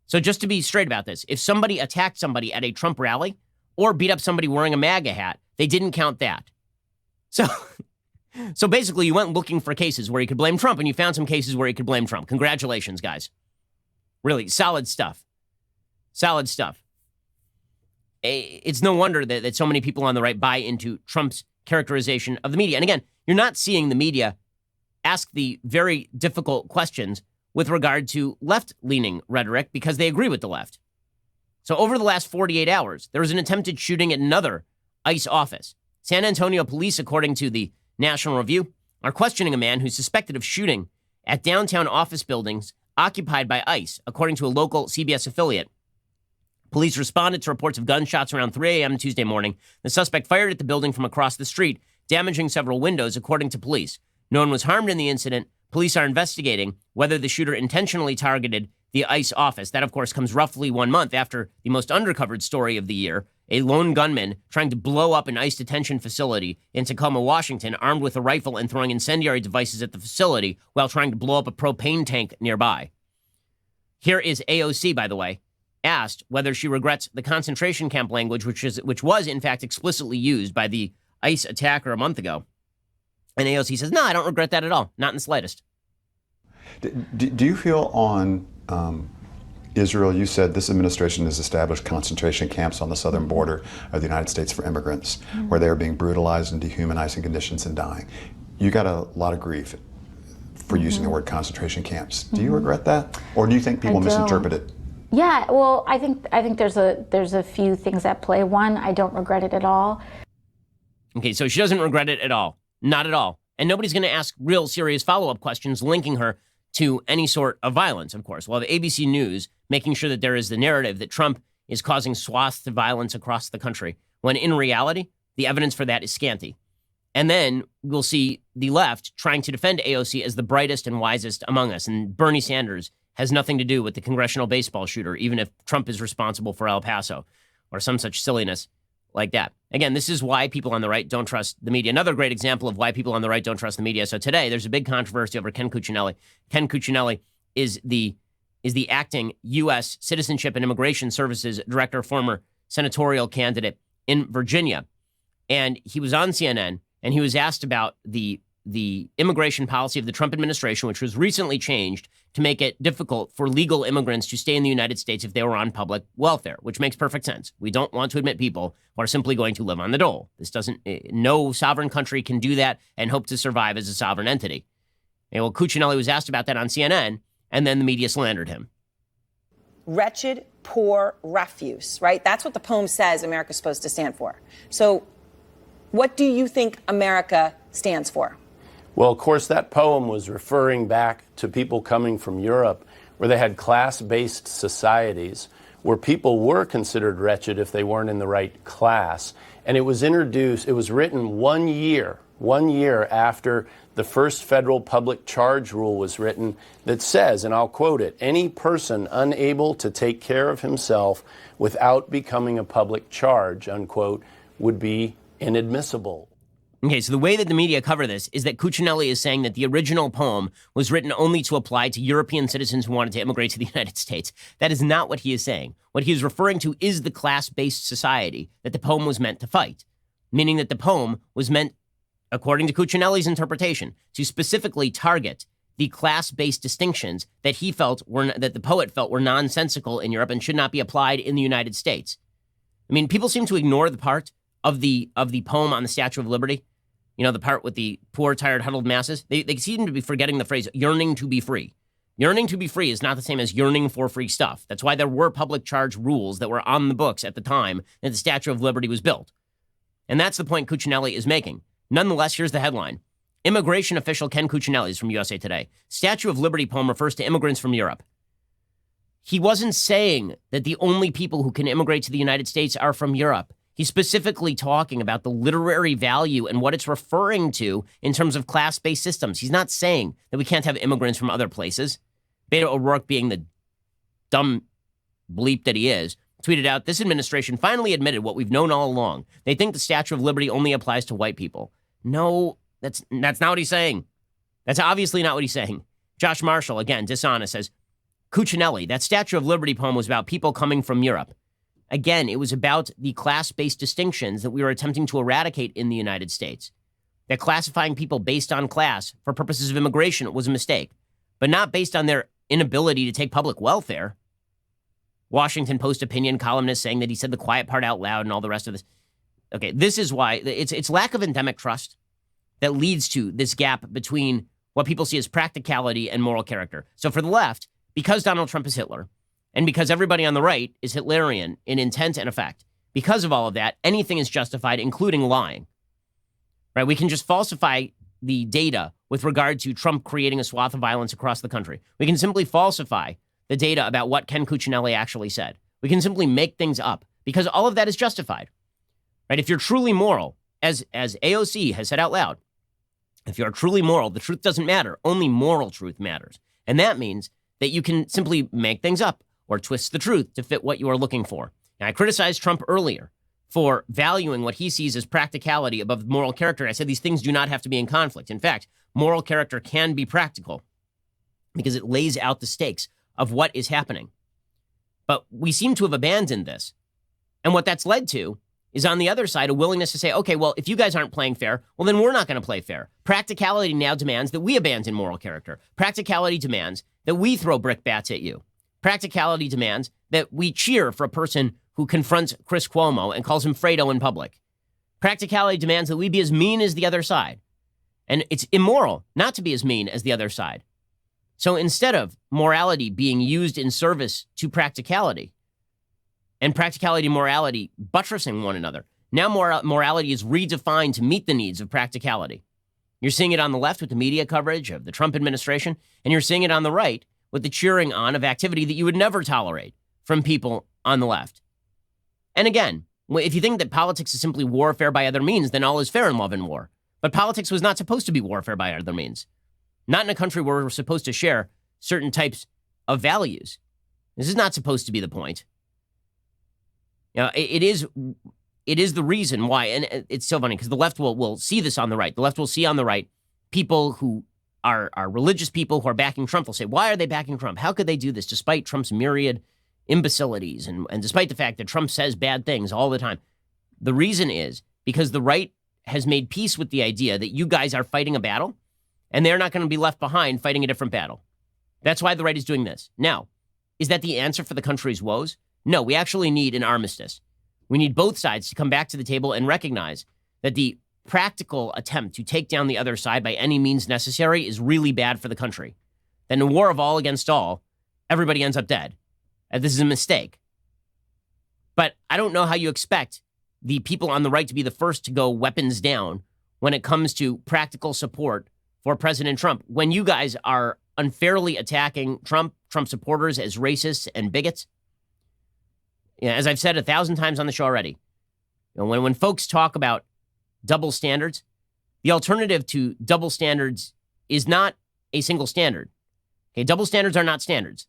So just to be straight about this, if somebody attacked somebody at a Trump rally or beat up somebody wearing a MAGA hat, they didn't count that. So basically, you went looking for cases where you could blame Trump, and you found some cases where you could blame Trump. Congratulations, guys. Really, solid stuff. Solid stuff. It's no wonder that so many people on the right buy into Trump's characterization of the media. And again, you're not seeing the media ask the very difficult questions with regard to left-leaning rhetoric because they agree with the left. So over the last 48 hours, there was an attempted shooting at another ICE office. San Antonio police, according to the National Review, are questioning a man who's suspected of shooting at downtown office buildings occupied by ICE, according to a local CBS affiliate. Police responded to reports of gunshots around 3 a.m. Tuesday morning. The suspect fired at the building from across the street, damaging several windows, according to police. No one was harmed in the incident. Police are investigating whether the shooter intentionally targeted the ICE office. That, of course, comes roughly 1 month after the most undercovered story of the year, a lone gunman trying to blow up an ICE detention facility in Tacoma, Washington, armed with a rifle and throwing incendiary devices at the facility while trying to blow up a propane tank nearby. Here is AOC, by the way, asked whether she regrets the concentration camp language, which was, in fact, explicitly used by the ICE attacker a month ago. And AOC says, no, I don't regret that at all. Not in the slightest. Do you feel on Israel, you said this administration has established concentration camps on the southern border of the United States for immigrants, where they're being brutalized in dehumanizing conditions and dying. You got a lot of grief for using the word concentration camps. Do you regret that? Or do you think people misinterpret it? Yeah, well, I think there's a few things at play. One, I don't regret it at all. Okay, so she doesn't regret it at all. Not at all. And nobody's going to ask real serious follow-up questions linking her to any sort of violence, of course. We'll have ABC News making sure that there is the narrative that Trump is causing swaths of violence across the country, when in reality, the evidence for that is scanty. And then we'll see the left trying to defend AOC as the brightest and wisest among us. And Bernie Sanders has nothing to do with the congressional baseball shooter, even if Trump is responsible for El Paso or some such silliness like that. Again, this is why people on the right don't trust the media. Another great example of why people on the right don't trust the media. So today, there's a big controversy over Ken Cuccinelli. Ken Cuccinelli is the acting U.S. Citizenship and Immigration Services Director, former senatorial candidate in Virginia. And he was on CNN, and he was asked about the immigration policy of the Trump administration, which was recently changed to make it difficult for legal immigrants to stay in the United States if they were on public welfare, which makes perfect sense. We don't want to admit people who are simply going to live on the dole. No sovereign country can do that and hope to survive as a sovereign entity. And well, Cuccinelli was asked about that on CNN, and then the media slandered him. Wretched, poor refuse, right? That's what the poem says America's supposed to stand for. So what do you think America stands for? Well, of course, that poem was referring back to people coming from Europe, where they had class-based societies, where people were considered wretched if they weren't in the right class. And it was written 1 year after the first federal public charge rule was written, that says, and I'll quote it, any person unable to take care of himself without becoming a public charge, unquote, would be inadmissible. Okay, so the way that the media cover this is that Cuccinelli is saying that the original poem was written only to apply to European citizens who wanted to immigrate to the United States. That is not what he is saying. What he is referring to is the class-based society that the poem was meant to fight, meaning that the poem was meant, according to Cuccinelli's interpretation, to specifically target the class-based distinctions that that the poet felt were nonsensical in Europe and should not be applied in the United States. I mean, people seem to ignore the part of the poem on the Statue of Liberty, the part with the poor, tired, huddled masses. They seem to be forgetting the phrase yearning to be free. Yearning to be free is not the same as yearning for free stuff. That's why there were public charge rules that were on the books at the time that the Statue of Liberty was built. And that's the point Cuccinelli is making. Nonetheless, here's the headline. Immigration official Ken Cuccinelli is from USA Today. Statue of Liberty poem refers to immigrants from Europe. He wasn't saying that the only people who can immigrate to the United States are from Europe. He's specifically talking about the literary value and what it's referring to in terms of class-based systems. He's not saying that we can't have immigrants from other places. Beto O'Rourke, being the dumb bleep that he is, tweeted out, this administration finally admitted what we've known all along. They think the Statue of Liberty only applies to white people. No, that's not what he's saying. That's obviously not what he's saying. Josh Marshall, again, dishonest, says, Cuccinelli, that Statue of Liberty poem was about people coming from Europe. Again, it was about the class-based distinctions that we were attempting to eradicate in the United States. That classifying people based on class for purposes of immigration was a mistake, but not based on their inability to take public welfare. Washington Post opinion columnist saying that he said the quiet part out loud and all the rest of this. Okay, this is why it's lack of endemic trust that leads to this gap between what people see as practicality and moral character. So for the left, because Donald Trump is Hitler, and because everybody on the right is Hitlerian in intent and effect, because of all of that, anything is justified, including lying. Right? We can just falsify the data with regard to Trump creating a swath of violence across the country. We can simply falsify the data about what Ken Cuccinelli actually said. We can simply make things up because all of that is justified. Right? If you're truly moral, as AOC has said out loud, if you're truly moral, the truth doesn't matter. Only moral truth matters. And that means that you can simply make things up or twist the truth to fit what you are looking for. Now, I criticized Trump earlier for valuing what he sees as practicality above moral character. I said these things do not have to be in conflict. In fact, moral character can be practical because it lays out the stakes of what is happening. But we seem to have abandoned this. And what that's led to is on the other side, a willingness to say, okay, well, if you guys aren't playing fair, well, then we're not going to play fair. Practicality now demands that we abandon moral character. Practicality demands that we throw brickbats at you. Practicality demands that we cheer for a person who confronts Chris Cuomo and calls him Fredo in public. Practicality demands that we be as mean as the other side. And it's immoral not to be as mean as the other side. So instead of morality being used in service to practicality, and practicality and morality buttressing one another, now morality is redefined to meet the needs of practicality. You're seeing it on the left with the media coverage of the Trump administration, and you're seeing it on the right with the cheering on of activity that you would never tolerate from people on the left. And again, if you think that politics is simply warfare by other means, then all is fair in love and war. But politics was not supposed to be warfare by other means. Not in a country where we're supposed to share certain types of values. This is not supposed to be the point. You know, it is the reason why, and it's so funny because the left will see this on the right. The left will see on the right people who are religious people who are backing Trump. Will say, why are they backing Trump? How could they do this despite Trump's myriad imbecilities and despite the fact that Trump says bad things all the time? The reason is because the right has made peace with the idea that you guys are fighting a battle and they're not going to be left behind fighting a different battle. That's why the right is doing this. Now, is that the answer for the country's woes? No, we actually need an armistice. We need both sides to come back to the table and recognize that the practical attempt to take down the other side by any means necessary is really bad for the country. Then in a war of all against all, everybody ends up dead. And this is a mistake. But I don't know how you expect the people on the right to be the first to go weapons down when it comes to practical support for President Trump, when you guys are unfairly attacking Trump supporters as racists and bigots. As I've said 1,000 times on the show already, when folks talk about double standards, the alternative to double standards is not a single standard. Okay, double standards are not standards.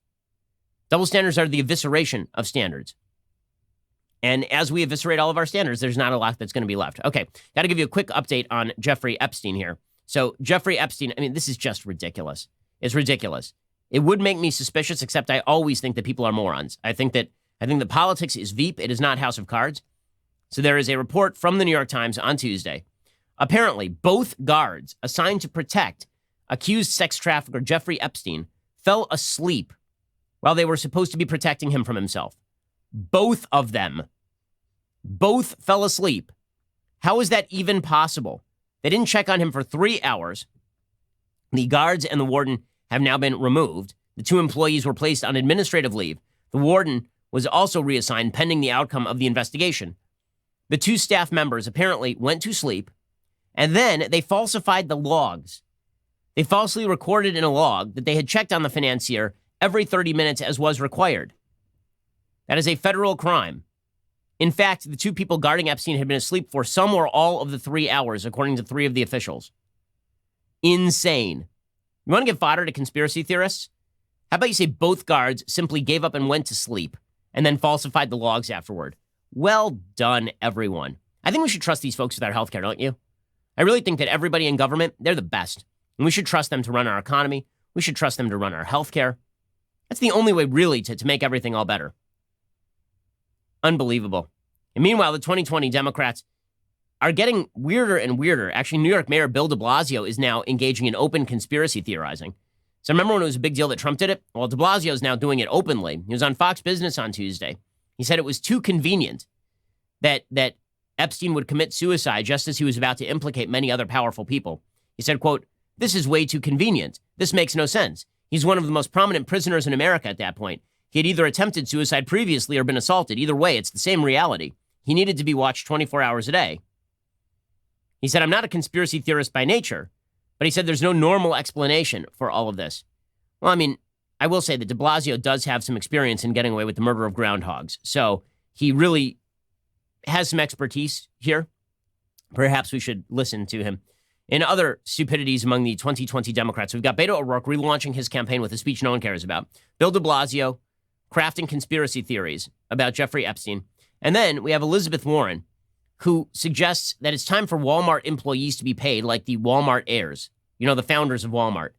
Double standards are the evisceration of standards. And as we eviscerate all of our standards, there's not a lot that's going to be left. Okay, got to give you a quick update on Jeffrey Epstein here. So Jeffrey Epstein, I mean, this is just ridiculous. It's ridiculous. It would make me suspicious, except I always think that people are morons. I think that politics is Veep. It is not House of Cards. So there is a report from the New York Times on Tuesday. Apparently, both guards assigned to protect accused sex trafficker Jeffrey Epstein fell asleep while they were supposed to be protecting him from himself. Both of them. Both fell asleep. How is that even possible? They didn't check on him for 3 hours. The guards and the warden have now been removed. The 2 employees were placed on administrative leave. The warden was also reassigned pending the outcome of the investigation. The 2 staff members apparently went to sleep, and then they falsified the logs. They falsely recorded in a log that they had checked on the financier every 30 minutes as was required. That is a federal crime. In fact, the 2 people guarding Epstein had been asleep for some or all of the 3 hours, according to 3 of the officials. Insane. You want to give fodder to conspiracy theorists? How about you say both guards simply gave up and went to sleep and then falsified the logs afterward? Well done, everyone. I think we should trust these folks with our healthcare, don't you? I really think that everybody in government, they're the best. And we should trust them to run our economy. We should trust them to run our healthcare. That's the only way, really, to make everything all better. Unbelievable. And meanwhile, the 2020 Democrats are getting weirder and weirder. Actually, New York Mayor Bill de Blasio is now engaging in open conspiracy theorizing. So remember when it was a big deal that Trump did it? Well, de Blasio is now doing it openly. He was on Fox Business on Tuesday. He said it was too convenient that Epstein would commit suicide just as he was about to implicate many other powerful people. He said, quote, "This is way too convenient. This makes no sense. He's one of the most prominent prisoners in America at that point. He had either attempted suicide previously or been assaulted. Either way, it's the same reality. He needed to be watched 24 hours a day." He said, "I'm not a conspiracy theorist by nature," but he said there's no normal explanation for all of this. Well, I mean, I will say that de Blasio does have some experience in getting away with the murder of groundhogs. So he really has some expertise here. Perhaps we should listen to him. In other stupidities among the 2020 Democrats, we've got Beto O'Rourke relaunching his campaign with a speech no one cares about. Bill de Blasio crafting conspiracy theories about Jeffrey Epstein. And then we have Elizabeth Warren, who suggests that it's time for Walmart employees to be paid like the Walmart heirs, the founders of Walmart.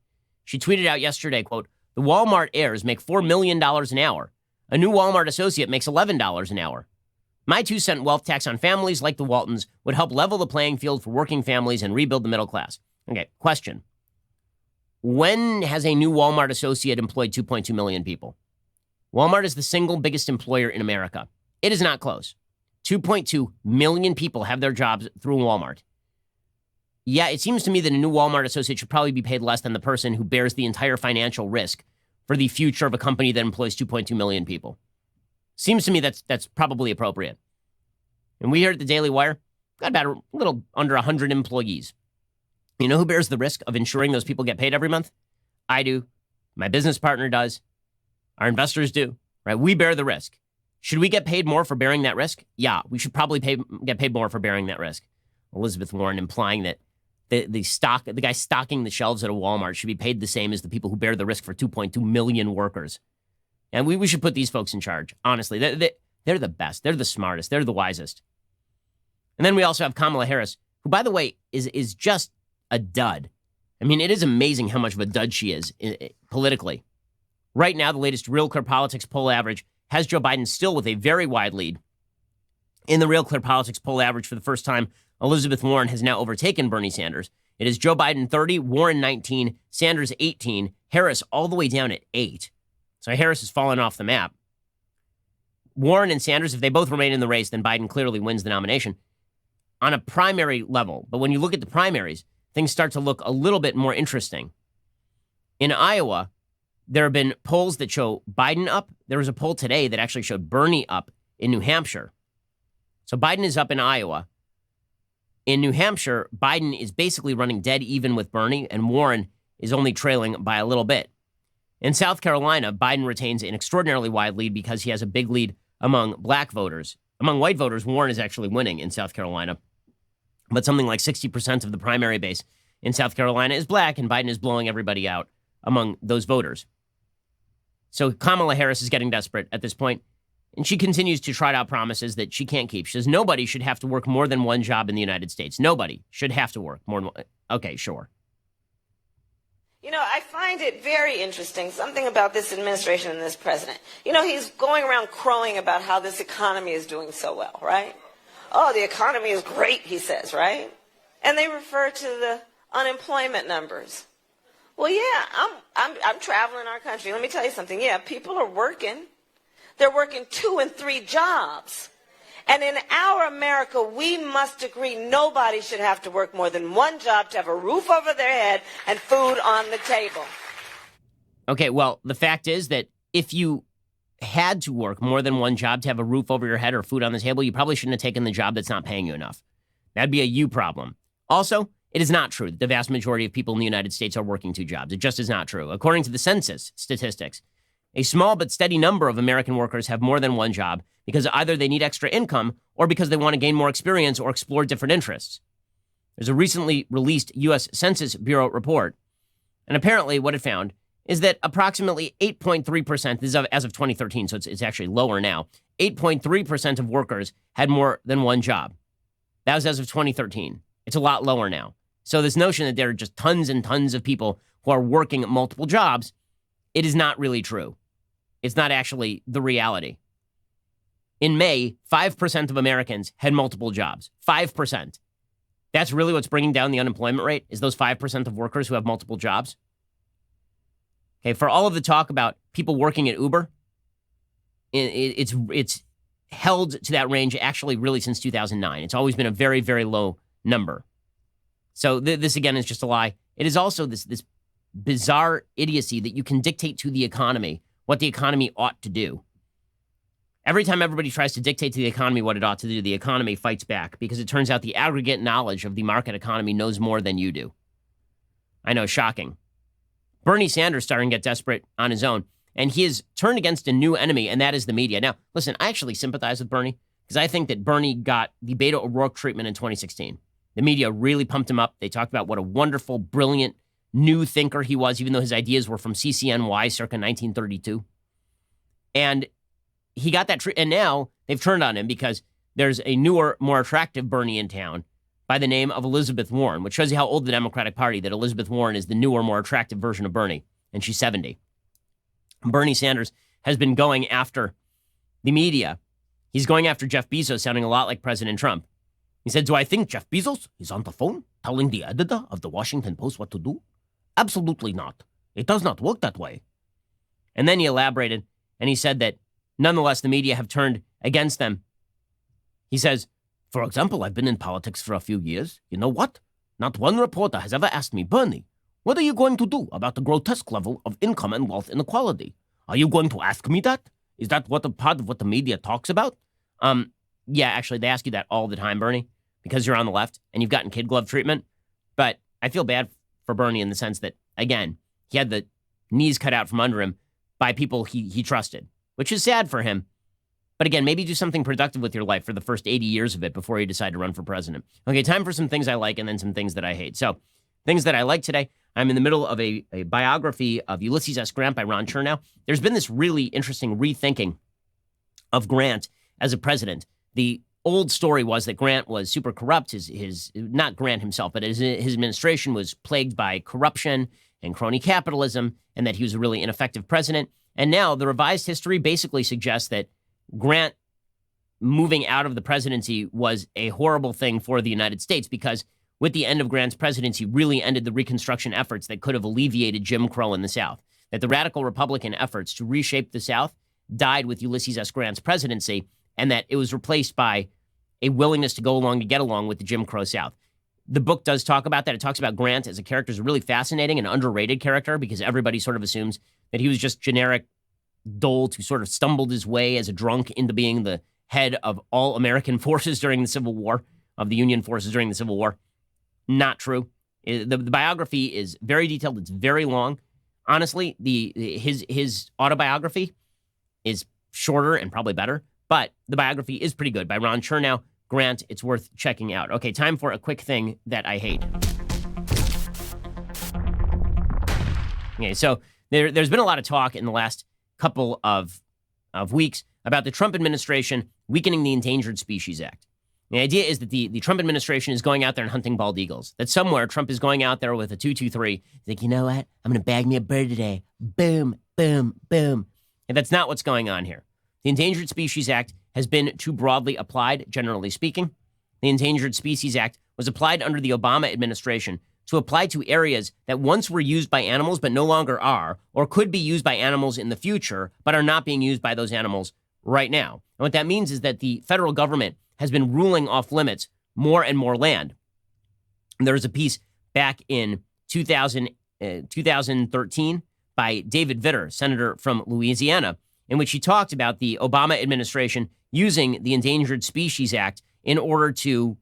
She tweeted out yesterday, quote, "The Walmart heirs make $4 million an hour. A new Walmart associate makes $11 an hour. My 2-cent wealth tax on families like the Waltons would help level the playing field for working families and rebuild the middle class." Okay, question. When has a new Walmart associate employed 2.2 million people? Walmart is the single biggest employer in America. It is not close. 2.2 million people have their jobs through Walmart. Yeah, it seems to me that a new Walmart associate should probably be paid less than the person who bears the entire financial risk for the future of a company that employs 2.2 million people. Seems to me that's probably appropriate. And we here at the Daily Wire got about a little under 100 employees. You know who bears the risk of ensuring those people get paid every month? I do. My business partner does. Our investors do. Right? We bear the risk. Should we get paid more for bearing that risk? Yeah, we should probably get paid more for bearing that risk. Elizabeth Warren implying that the guy stocking the shelves at a Walmart should be paid the same as the people who bear the risk for 2.2 million workers. And we should put these folks in charge. Honestly, they're the best. They're the smartest. They're the wisest. And then we also have Kamala Harris, who, by the way, is just a dud. I mean, it is amazing how much of a dud she is politically. Right now, the latest Real Clear Politics poll average has Joe Biden still with a very wide lead. In the Real Clear Politics poll average, for the first time, Elizabeth Warren has now overtaken Bernie Sanders. It is Joe Biden 30, Warren 19, Sanders 18, Harris all the way down at 8. So Harris has fallen off the map. Warren and Sanders, if they both remain in the race, then Biden clearly wins the nomination on a primary level. But when you look at the primaries, things start to look a little bit more interesting. In Iowa, there have been polls that show Biden up. There was a poll today that actually showed Bernie up in New Hampshire. So Biden is up in Iowa. In New Hampshire, Biden is basically running dead even with Bernie, and Warren is only trailing by a little bit. In South Carolina, Biden retains an extraordinarily wide lead because he has a big lead among black voters. Among white voters, Warren is actually winning in South Carolina. But something like 60% of the primary base in South Carolina is black, and Biden is blowing everybody out among those voters. So Kamala Harris is getting desperate at this point, and she continues to trot out promises that she can't keep. She says nobody should have to work more than one job in the United States. Nobody should have to work more than one. Okay, sure. You know, I find it very interesting, something about this administration and this president. You know, he's going around crowing about how this economy is doing so well, right? Oh, the economy is great, he says, right? And they refer to the unemployment numbers. Well, yeah, I'm traveling our country. Let me tell you something. Yeah, people are working. They're working 2 and 3 jobs. And in our America, we must agree nobody should have to work more than one job to have a roof over their head and food on the table. Okay, well, the fact is that if you had to work more than one job to have a roof over your head or food on the table, you probably shouldn't have taken the job that's not paying you enough. That'd be a you problem. Also, it is not true that the vast majority of people in the United States are working 2 jobs. It just is not true. According to the census statistics, a small but steady number of American workers have more than one job because either they need extra income or because they want to gain more experience or explore different interests. There's a recently released U.S. Census Bureau report, and apparently what it found is that approximately 8.3%, this is as of 2013, so it's actually lower now, 8.3% of workers had more than one job. That was as of 2013. It's a lot lower now. So this notion that there are just tons and tons of people who are working multiple jobs, it is not really true. It's not actually the reality. In May, 5% of Americans had multiple jobs. 5%. That's really what's bringing down the unemployment rate, is those 5% of workers who have multiple jobs. Okay, for all of the talk about people working at Uber, it's held to that range actually really since 2009. It's always been a very, very low number. So this, again, is just a lie. It is also this bizarre idiocy that you can dictate to the economy what the economy ought to do. Every time everybody tries to dictate to the economy what it ought to do, the economy fights back because it turns out the aggregate knowledge of the market economy knows more than you do. I know, shocking. Bernie Sanders starting to get desperate on his own, and he has turned against a new enemy, and that is the media. Now, listen, I actually sympathize with Bernie because I think that Bernie got the Beto O'Rourke treatment in 2016. The media really pumped him up. They talked about what a wonderful, brilliant, new thinker he was, even though his ideas were from CCNY circa 1932. And he got that and now they've turned on him because there's a newer, more attractive Bernie in town by the name of Elizabeth Warren, which shows you how old the Democratic Party, that Elizabeth Warren is the newer, more attractive version of Bernie, and she's 70. Bernie Sanders has been going after the media. He's going after Jeff Bezos, sounding a lot like President Trump. He said, do I think Jeff Bezos is on the phone telling the editor of the Washington Post what to do? Absolutely not. It does not work that way. And then he elaborated, and he said that nonetheless, the media have turned against them. He says, for example, I've been in politics for a few years. You know what? Not one reporter has ever asked me, Bernie, what are you going to do about the grotesque level of income and wealth inequality? Are you going to ask me that? Is that what a part of what the media talks about? Yeah, actually, they ask you that all the time, Bernie, because you're on the left and you've gotten kid glove treatment. But I feel bad for Bernie in the sense that, again, he had the knees cut out from under him by people he trusted, which is sad for him. But again, maybe do something productive with your life for the first 80 years of it before you decide to run for president. Okay, time for some things I like and then some things that I hate. So, things that I like today, I'm in the middle of a biography of Ulysses S. Grant by Ron Chernow. There's been this really interesting rethinking of Grant as a president. The old story was that Grant was super corrupt. His not Grant himself, but his administration was plagued by corruption and crony capitalism, and that he was a really ineffective president. And now the revised history basically suggests that Grant moving out of the presidency was a horrible thing for the United States because with the end of Grant's presidency really ended the Reconstruction efforts that could have alleviated Jim Crow in the South. That the radical Republican efforts to reshape the South died with Ulysses S. Grant's presidency, and that it was replaced by a willingness to go along to get along with the Jim Crow South. The book does talk about that. It talks about Grant as a character who's a really fascinating and underrated character because everybody sort of assumes that he was just generic dolt who sort of stumbled his way as a drunk into being the head of all American forces during the Civil War, of the Union forces during the Civil War. Not true. The biography is very detailed. It's very long. Honestly, his autobiography is shorter and probably better, But the biography is pretty good by Ron Chernow. Grant, it's worth checking out. Okay, time for a quick thing that I hate. Okay, so there's been a lot of talk in the last couple of weeks about the Trump administration weakening the Endangered Species Act. The idea is that the Trump administration is going out there and hunting bald eagles. That somewhere Trump is going out there with a 223. He's like, you know what? I'm going to bag me a bird today. Boom, boom, boom. And that's not what's going on here. The Endangered Species Act has been too broadly applied, generally speaking. The Endangered Species Act was applied under the Obama administration to apply to areas that once were used by animals but no longer are, or could be used by animals in the future, but are not being used by those animals right now. And what that means is that the federal government has been ruling off limits more and more land. And there was a piece back in 2013 by David Vitter, senator from Louisiana, in which he talked about the Obama administration using the Endangered Species Act in order to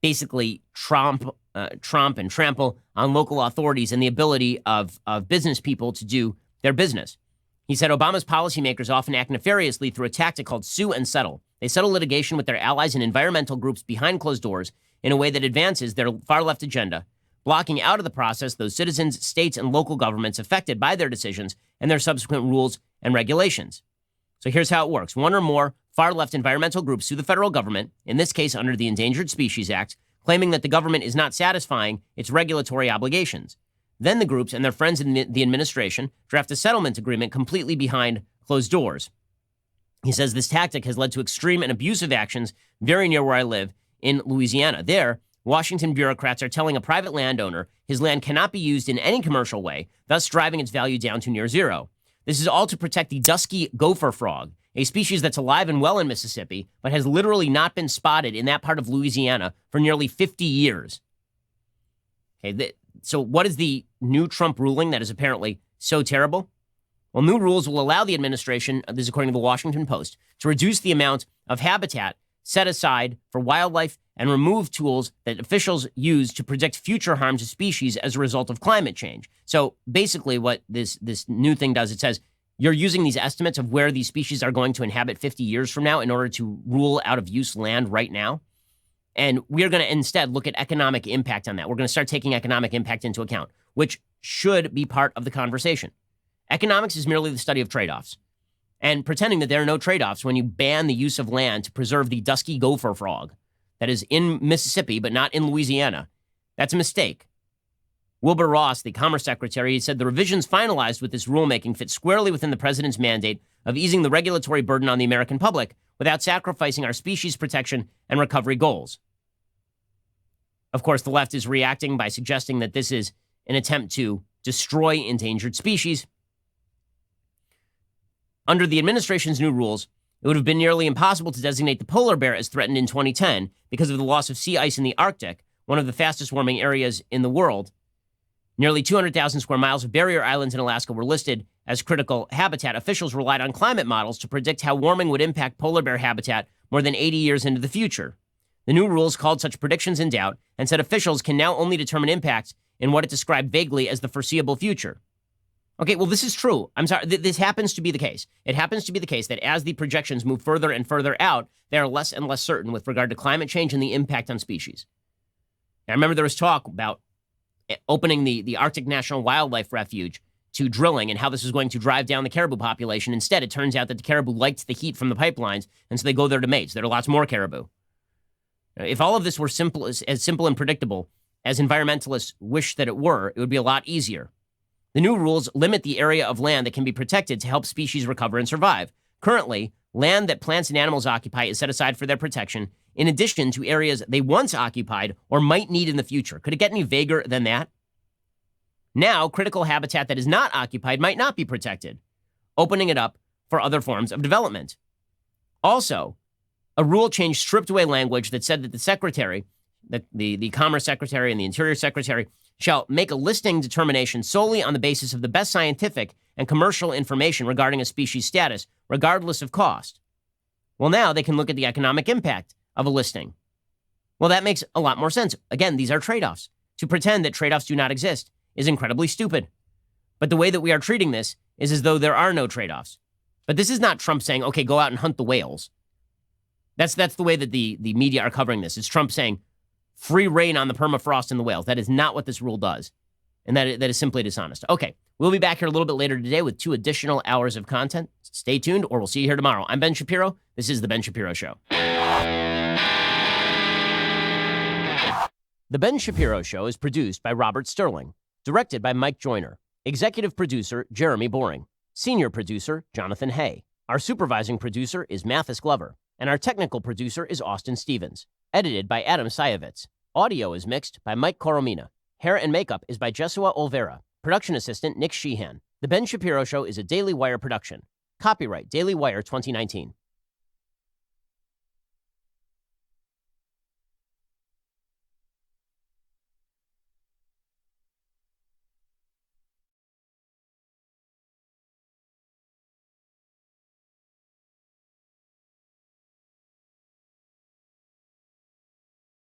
basically trump and trample on local authorities and the ability of business people to do their business. He said Obama's policymakers often act nefariously through a tactic called sue and settle. They settle litigation with their allies and environmental groups behind closed doors in a way that advances their far-left agenda, blocking out of the process those citizens, states, and local governments affected by their decisions and their subsequent rules and regulations. So here's how it works. One or more far-left environmental groups sue the federal government, in this case under the Endangered Species Act, claiming that the government is not satisfying its regulatory obligations. Then the groups and their friends in the administration draft a settlement agreement completely behind closed doors. He says this tactic has led to extreme and abusive actions very near where I live in Louisiana. There, Washington bureaucrats are telling a private landowner his land cannot be used in any commercial way, thus driving its value down to near zero. This is all to protect the dusky gopher frog, a species that's alive and well in Mississippi, but has literally not been spotted in that part of Louisiana for nearly 50 years. Okay, so what is the new Trump ruling that is apparently so terrible? Well, new rules will allow the administration, this is according to the Washington Post, to reduce the amount of habitat set aside for wildlife and remove tools that officials use to predict future harm to species as a result of climate change. So basically what this new thing does, it says you're using these estimates of where these species are going to inhabit 50 years from now in order to rule out of use land right now. And we are going to instead look at economic impact on that. We're going to start taking economic impact into account, which should be part of the conversation. Economics is merely the study of trade-offs. And pretending that there are no trade-offs when you ban the use of land to preserve the dusky gopher frog that is in Mississippi but not in Louisiana, that's a mistake. Wilbur Ross, the Commerce Secretary, said the revisions finalized with this rulemaking fit squarely within the president's mandate of easing the regulatory burden on the American public without sacrificing our species protection and recovery goals. Of course, the left is reacting by suggesting that this is an attempt to destroy endangered species. Under the administration's new rules, it would have been nearly impossible to designate the polar bear as threatened in 2010 because of the loss of sea ice in the Arctic, one of the fastest warming areas in the world. Nearly 200,000 square miles of barrier islands in Alaska were listed as critical habitat. Officials relied on climate models to predict how warming would impact polar bear habitat more than 80 years into the future. The new rules called such predictions in doubt and said officials can now only determine impacts in what it described vaguely as the foreseeable future. Okay, well, this is true. I'm sorry. This happens to be the case. It happens to be the case that as the projections move further and further out, they are less and less certain with regard to climate change and the impact on species. Now, I remember there was talk about opening the Arctic National Wildlife Refuge to drilling and how this was going to drive down the caribou population. Instead, it turns out that the caribou liked the heat from the pipelines, and so they go there to mate. So there are lots more caribou. If all of this were as simple and predictable as environmentalists wish that it were, it would be a lot easier. The new rules limit the area of land that can be protected to help species recover and survive. Currently, land that plants and animals occupy is set aside for their protection, in addition to areas they once occupied or might need in the future. Could it get any vaguer than that? Now, critical habitat that is not occupied might not be protected, opening it up for other forms of development. Also, a rule change stripped away language that said that the secretary, the Commerce Secretary and the Interior Secretary, shall make a listing determination solely on the basis of the best scientific and commercial information regarding a species status, regardless of cost. Well, now they can look at the economic impact of a listing. Well, that makes a lot more sense. Again, these are trade-offs. To pretend that trade-offs do not exist is incredibly stupid. But the way that we are treating this is as though there are no trade-offs. But this is not Trump saying, okay, go out and hunt the whales. That's the way that the media are covering this. It's Trump saying free reign on the permafrost and the whales. That is not what this rule does. And that is simply dishonest. Okay, we'll be back here a little bit later today with 2 additional hours of content. Stay tuned, or we'll see you here tomorrow. I'm Ben Shapiro. This is The Ben Shapiro Show. The Ben Shapiro Show is produced by Robert Sterling, directed by Mike Joyner, executive producer Jeremy Boring, senior producer Jonathan Hay. Our supervising producer is Mathis Glover, and our technical producer is Austin Stevens, edited by Adam Sayevitz. Audio is mixed by Mike Coromina. Hair and makeup is by Jesua Olvera. Production assistant Nick Sheehan. The Ben Shapiro Show is a Daily Wire production. Copyright Daily Wire 2019.